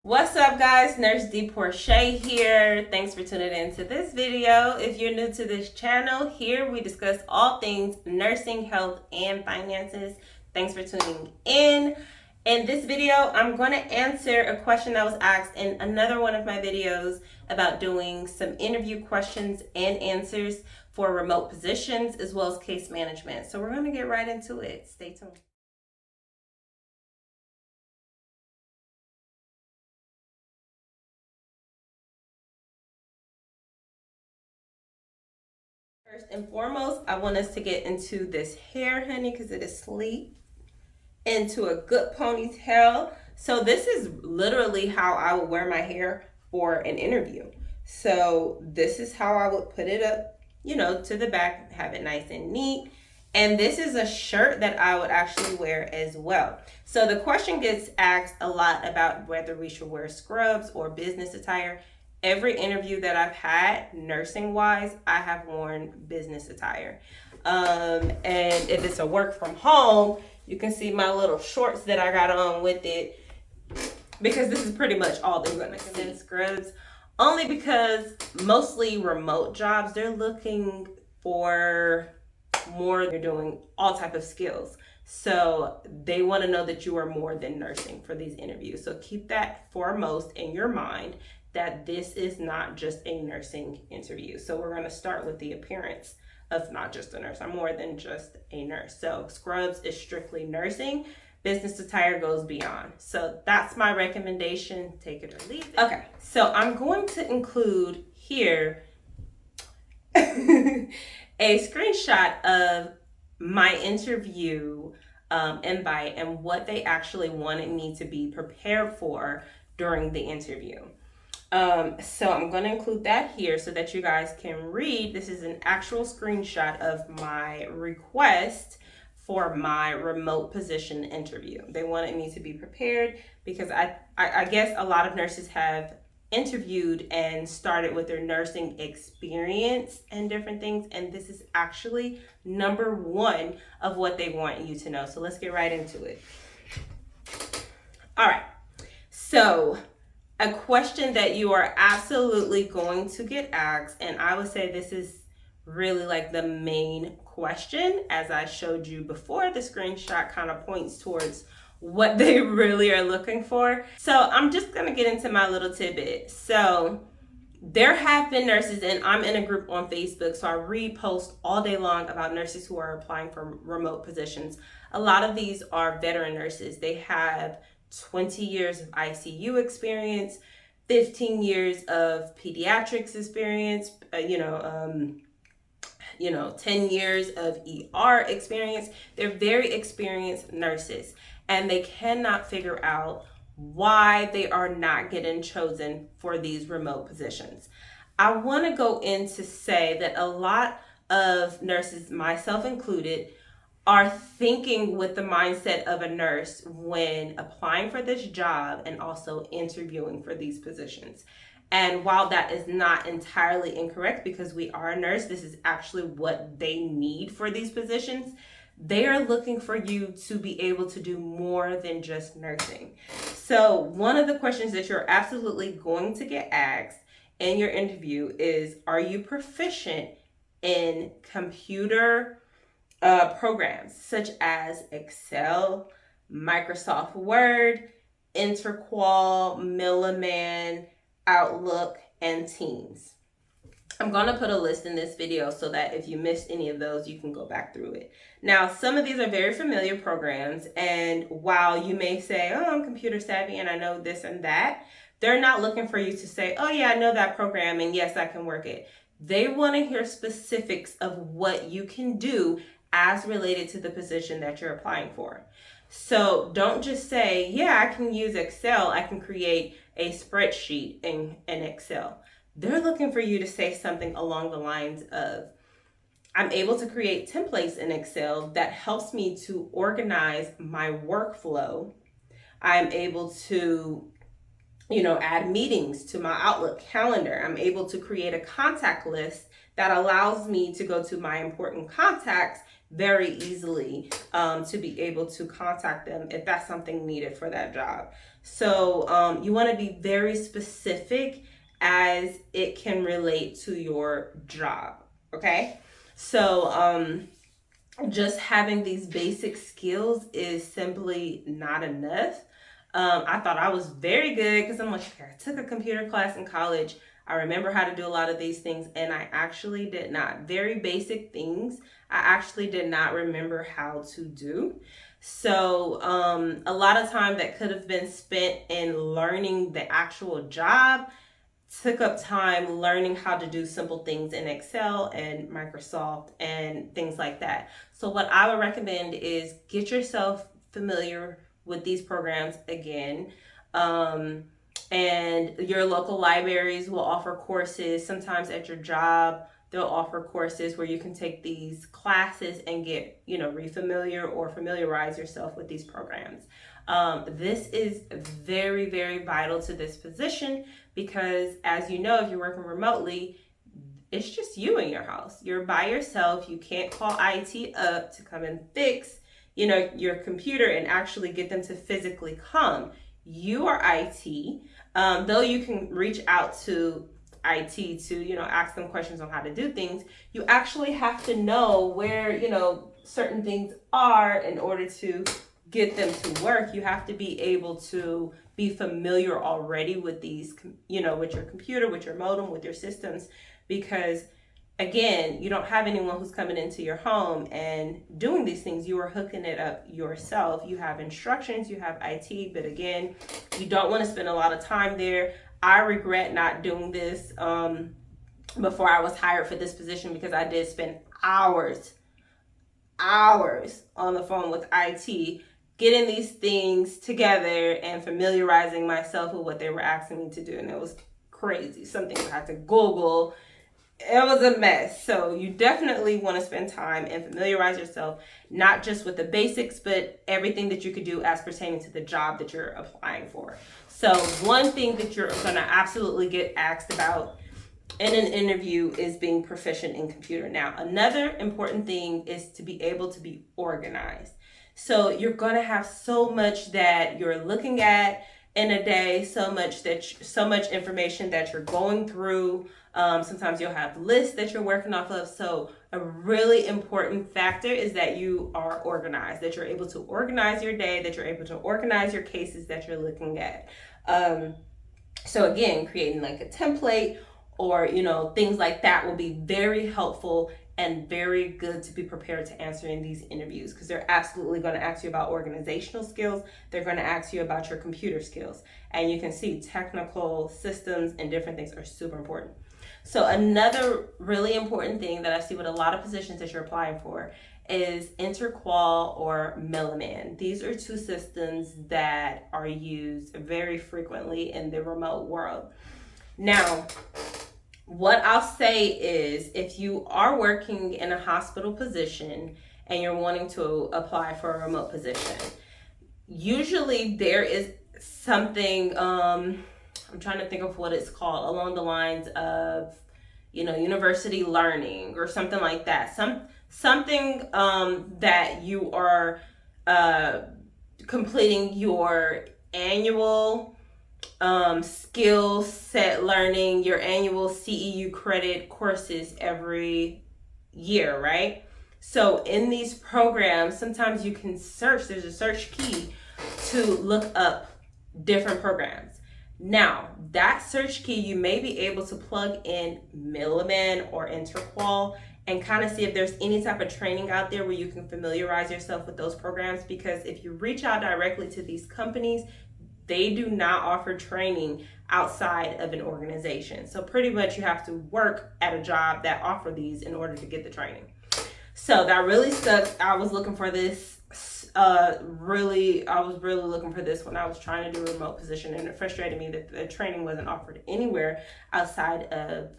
What's up, guys? Nurse D Porche here. Thanks for tuning in to this video. If you're new to this channel, here we discuss all things nursing, health, and finances. Thanks for tuning in. In this video, I'm going to answer a question that was asked in another one of my videos about doing some interview questions and answers for remote positions as well as case management. So we're going to get right into it. Stay tuned. First and foremost, I want us to get into this hair, honey, because it is sleek, into a good ponytail. So this is literally how I would wear my hair for an interview. So this is how I would put it up, to the back, have it nice and neat. And this is a shirt that I would actually wear as well. So the question gets asked a lot about whether we should wear scrubs or business attire. Every interview that I've had, nursing wise, I have worn business attire. And if it's a work from home, you can see my little shorts that I got on with it, because this is pretty much all they're gonna see. Scrubs, only because mostly remote jobs, they're looking for more. They're doing all type of skills. So they want to know that you are more than nursing for these interviews. So keep that foremost in your mind, that this is not just a nursing interview. So we're going to start with the appearance of not just a nurse. I'm more than just a nurse. So scrubs is strictly nursing. Business attire goes beyond. So that's my recommendation. Take it or leave it. Okay, so I'm going to include here a screenshot of my interview invite and what they actually wanted me to be prepared for during the interview. So I'm going to include that here so that you guys can read. This is an actual screenshot of my request for my remote position interview. They wanted me to be prepared because I guess a lot of nurses have interviewed and started with their nursing experience and different things, and this is actually number one of what they want you to know. So let's get right into it. All right, so a question that you are absolutely going to get asked, and I would say this is really like the main question, as I showed you before. The screenshot kind of points towards what they really are looking for. So I'm just gonna get into my little tidbit. So there have been nurses, and I'm in a group on Facebook, so I repost all day long about nurses who are applying for remote positions. A lot of these are veteran nurses. They have 20 years of ICU experience, 15 years of pediatrics experience, 10 years of ER experience. They're very experienced nurses, and they cannot figure out why they are not getting chosen for these remote positions. I want to go in to say that a lot of nurses, myself included, are thinking with the mindset of a nurse when applying for this job and also interviewing for these positions. And while that is not entirely incorrect, because we are a nurse, this is actually what they need for these positions. They are looking for you to be able to do more than just nursing. So one of the questions that you're absolutely going to get asked in your interview is, are you proficient in computer programs such as Excel, Microsoft Word, InterQual, Milliman, Outlook, and Teams? I'm going to put a list in this video so that if you missed any of those, you can go back through it. Now, some of these are very familiar programs, and while you may say, oh, I'm computer savvy and I know this and that, they're not looking for you to say, oh yeah, I know that program and yes, I can work it. They want to hear specifics of what you can do as related to the position that you're applying for. So don't just say, yeah, I can use Excel. I can create a spreadsheet in Excel. They're looking for you to say something along the lines of, I'm able to create templates in Excel that helps me to organize my workflow. I'm able to, add meetings to my Outlook calendar. I'm able to create a contact list that allows me to go to my important contacts very easily to be able to contact them if that's something needed for that job. So you want to be very specific as it can relate to your job. Okay. So just having these basic skills is simply not enough. I thought I was very good because I'm like, okay, I took a computer class in college. I remember how to do a lot of these things, and I actually did not. Very basic things I actually did not remember how to do. So a lot of time that could have been spent in learning the actual job took up time learning how to do simple things in Excel and Microsoft and things like that. So what I would recommend is get yourself familiar with these programs again. And your local libraries will offer courses. Sometimes at your job, they'll offer courses where you can take these classes and get, refamiliar or familiarize yourself with these programs. This is very, very vital to this position because, as you know, if you're working remotely, it's just you in your house. You're by yourself. You can't call IT up to come and fix, your computer and actually get them to physically come. You are IT, though you can reach out to IT to, ask them questions on how to do things. You actually have to know where, certain things are in order to get them to work. You have to be able to be familiar already with these, with your computer, with your modem, with your systems, because again, you don't have anyone who's coming into your home and doing these things. You are hooking it up yourself. You have instructions, you have IT, but again, you don't want to spend a lot of time there. I regret not doing this before I was hired for this position because I did spend hours on the phone with IT getting these things together and familiarizing myself with what they were asking me to do. And it was crazy. Some things I had to Google. It was a mess. So you definitely want to spend time and familiarize yourself, not just with the basics, but everything that you could do as pertaining to the job that you're applying for. So one thing that you're going to absolutely get asked about in an interview is being proficient in computer. Now, another important thing is to be able to be organized. So you're going to have so much that you're looking at in a day, so much information that you're going through. Sometimes you'll have lists that you're working off of. So a really important factor is that you are organized, that you're able to organize your day, that you're able to organize your cases that you're looking at. So again, creating like a template or, things like that will be very helpful and very good to be prepared to answer in these interviews, because they're absolutely going to ask you about organizational skills. They're going to ask you about your computer skills. And you can see technical systems and different things are super important. So another really important thing that I see with a lot of positions that you're applying for is InterQual or Milliman. These are two systems that are used very frequently in the remote world. Now, what I'll say is if you are working in a hospital position and you're wanting to apply for a remote position, usually there is something, I'm trying to think of what it's called, along the lines of, university learning or something like that. Something that you are completing your annual skill set learning, your annual CEU credit courses every year, right? So in these programs, sometimes you can search, there's a search key to look up different programs. Now, that search key, you may be able to plug in Milliman or InterQual and kind of see if there's any type of training out there where you can familiarize yourself with those programs, because if you reach out directly to these companies, they do not offer training outside of an organization. So pretty much you have to work at a job that offer these in order to get the training. So that really sucks. I was looking for this. I was really looking for this when I was trying to do a remote position, and it frustrated me that the training wasn't offered anywhere outside of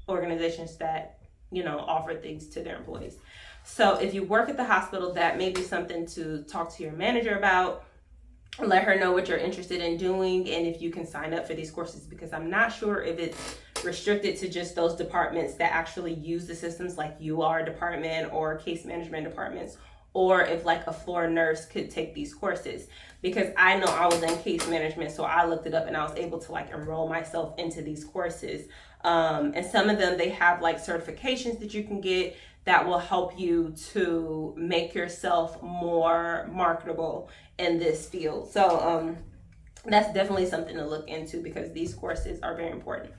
organizations that, offer things to their employees. So if you work at the hospital, that may be something to talk to your manager about. Let her know what you're interested in doing and if you can sign up for these courses, because I'm not sure if it's restricted to just those departments that actually use the systems, like UR department or case management departments, or if like a floor nurse could take these courses. Because I know I was in case management, so I looked it up and I was able to like enroll myself into these courses. And some of them, they have like certifications that you can get that will help you to make yourself more marketable in this field. So that's definitely something to look into, because these courses are very important.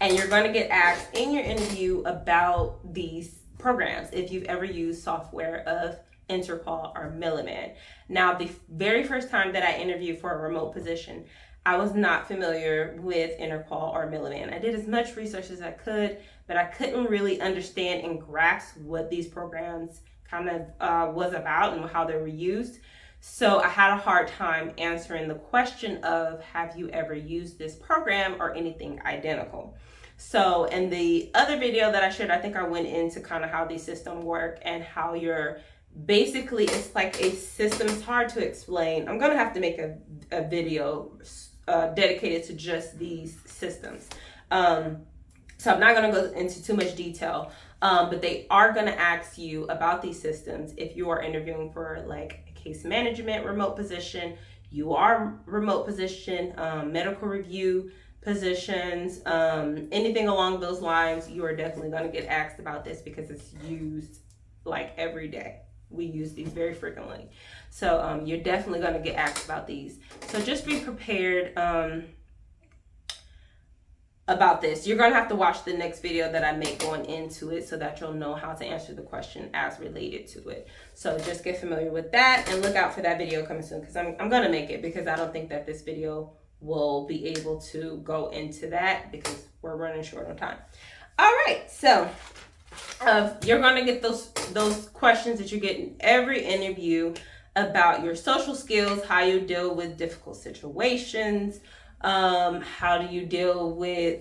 And you're going to get asked in your interview about these programs if you've ever used software of InterQual or Milliman. Now, the very first time that I interviewed for a remote position, I was not familiar with InterQual or Milliman. I did as much research as I could, but I couldn't really understand and grasp what these programs kind of was about and how they were used. So I had a hard time answering the question of, have you ever used this program or anything identical? So in the other video that I shared, I think I went into kind of how these systems work and how you're basically, it's like a system. It's hard to explain. I'm going to have to make a video dedicated to just these systems. So I'm not going to go into too much detail, but they are going to ask you about these systems if you are interviewing for like a case management remote position, UR remote position, medical review positions, anything along those lines. You are definitely going to get asked about this because it's used like every day. We use these very frequently. So you're definitely going to get asked about these. So just be prepared about this. You're going to have to watch the next video that I make going into it so that you'll know how to answer the question as related to it. So just get familiar with that and look out for that video coming soon, because I'm going to make it, because I don't think that this video will be able to go into that because we're running short on time. All right, so you're going to get those questions that you get in every interview about your social skills, how you deal with difficult situations, how do you deal with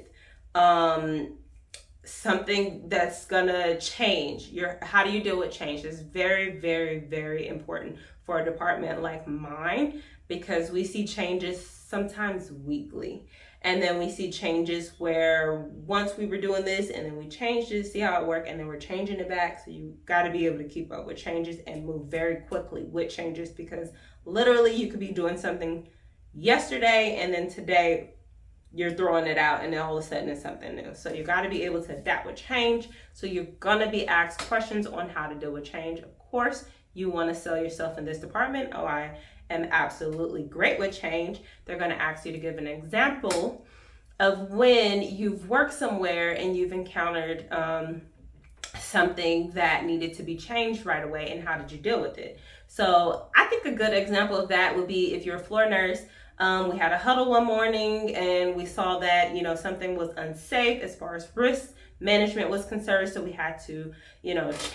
something that's gonna change. How do you deal with change? It's very, very, very important for a department like mine, because we see changes sometimes weekly. And then we see changes where once we were doing this and then we changed it, see how it worked, and then we're changing it back. So you got to be able to keep up with changes and move very quickly with changes, because literally you could be doing something yesterday and then today you're throwing it out and then all of a sudden it's something new. So you got to be able to adapt with change. So you're going to be asked questions on how to deal with change. Of course, you want to sell yourself in this department. Oh, I am absolutely great with change. They're going to ask you to give an example of when you've worked somewhere and you've encountered something that needed to be changed right away, and how did you deal with it. So I think a good example of that would be if you're a floor nurse. We had a huddle one morning and we saw that, something was unsafe as far as risk management was concerned. So we had to,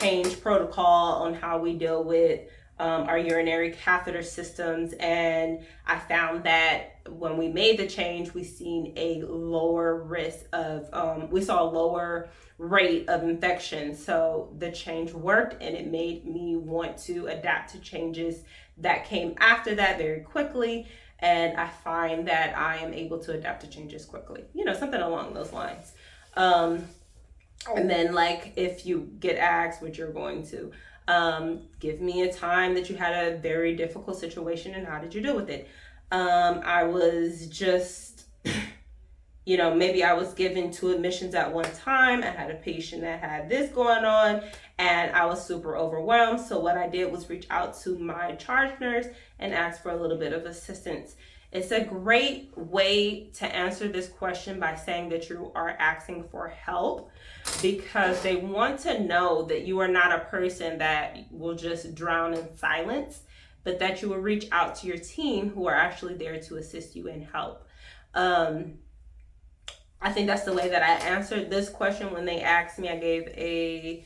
change protocol on how we deal with our urinary catheter systems. And I found that when we made the change, we seen a lower risk of, we saw a lower rate of infection. So the change worked, and it made me want to adapt to changes that came after that very quickly. And I find that I am able to adapt to changes quickly, something along those lines. And then like if you get asked what you're going to, give me a time that you had a very difficult situation and how did you deal with it? I was just, maybe I was given 2 admissions at one time. I had a patient that had this going on and I was super overwhelmed. So what I did was reach out to my charge nurse and ask for a little bit of assistance. It's a great way to answer this question by saying that you are asking for help, because they want to know that you are not a person that will just drown in silence, but that you will reach out to your team who are actually there to assist you and help. I think that's the way that I answered this question when they asked me. I gave a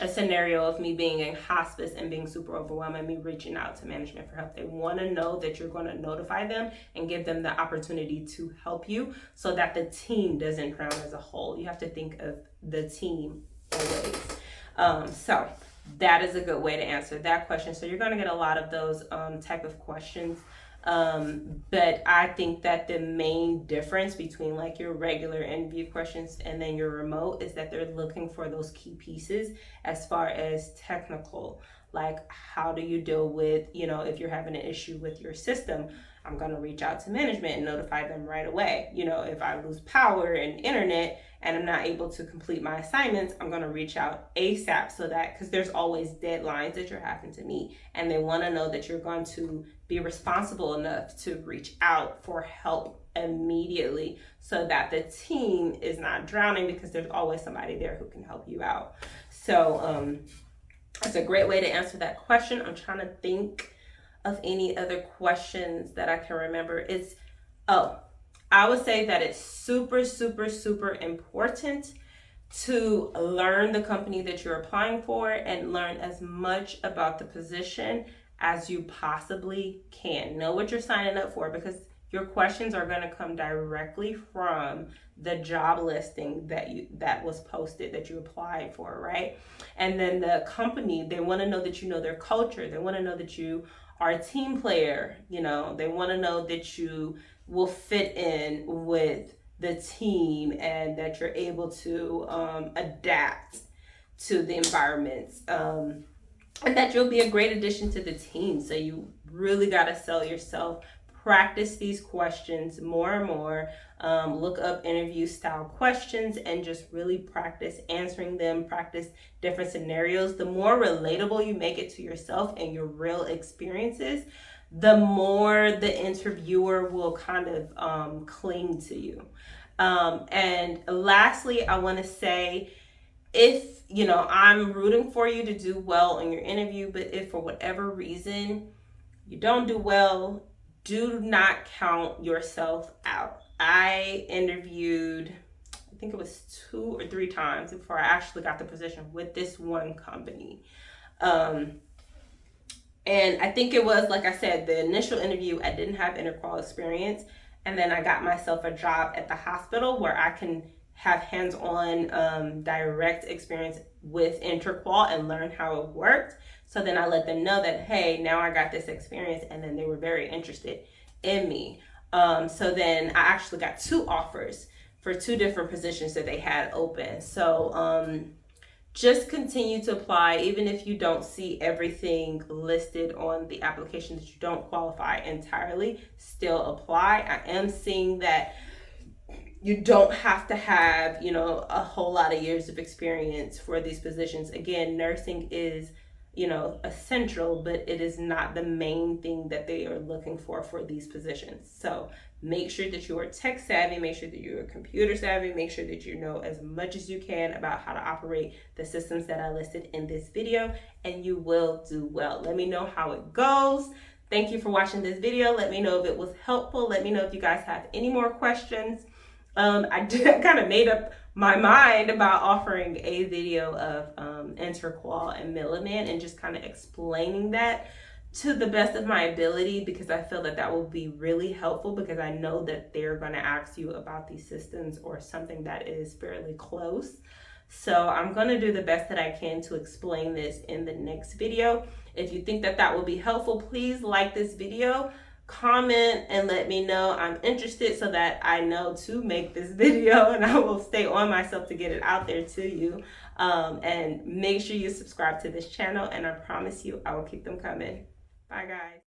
scenario of me being in hospice and being super overwhelmed and me reaching out to management for help. They want to know that you're going to notify them and give them the opportunity to help you so that the team doesn't drown as a whole. You have to think of the team always. So that is a good way to answer that question. So you're going to get a lot of those type of questions But I think that the main difference between like your regular interview questions and then your remote is that they're looking for those key pieces as far as technical, like how do you deal with, if you're having an issue with your system, I'm going to reach out to management and notify them right away. If I lose power and internet and I'm not able to complete my assignments, I'm going to reach out ASAP, so that, because there's always deadlines that you're having to meet, and they want to know that you're going to be responsible enough to reach out for help immediately, so that the team is not drowning, because there's always somebody there who can help you out. So that's a great way to answer that question. I'm trying to think of any other questions that I can remember. I would say that it's super, super, super important to learn the company that you're applying for and learn as much about the position as you possibly can. Know what you're signing up for, because your questions are going to come directly from the job listing that was posted, that you applied for, right? And then the company, they want to know that you know their culture. They want to know that you are a team player. They want to know that you will fit in with the team and that you're able to adapt to the environments, and that you'll be a great addition to the team. So you really got to sell yourself. Practice these questions more and more. Look up interview style questions and just really practice answering them. Practice different scenarios. The more relatable you make it to yourself and your real experiences, the more the interviewer will kind of cling to you. And lastly, I want to say, if I'm rooting for you to do well in your interview, but if for whatever reason you don't do well, do not count yourself out. I interviewed, I think it was 2 or 3 times before I actually got the position with this one company. And I think it was, like I said, the initial interview, I didn't have InterQual experience. And then I got myself a job at the hospital where I can have hands-on direct experience with InterQual and learn how it worked. So then I let them know that, hey, now I got this experience, and then they were very interested in me. So then I actually got 2 offers for 2 different positions that they had open. So just continue to apply, even if you don't see everything listed on the application, that you don't qualify entirely, still apply. I am seeing that you don't have to have, a whole lot of years of experience for these positions. Again, nursing is, essential, but it is not the main thing that they are looking for these positions. So make sure that you are tech savvy, make sure that you are computer savvy, make sure that you know as much as you can about how to operate the systems that I listed in this video, and you will do well. Let me know how it goes. Thank you for watching this video. Let me know if it was helpful. Let me know if you guys have any more questions. I kind of made up my mind about offering a video of InterQual and Milliman and just kind of explaining that to the best of my ability, because I feel that will be really helpful, because I know that they're going to ask you about these systems or something that is fairly close. So I'm going to do the best that I can to explain this in the next video. If you think that will be helpful, please like this video, comment, and let me know I'm interested, so that I know to make this video, and I will stay on myself to get it out there to you. And make sure you subscribe to this channel, and I promise you I will keep them coming. Bye guys.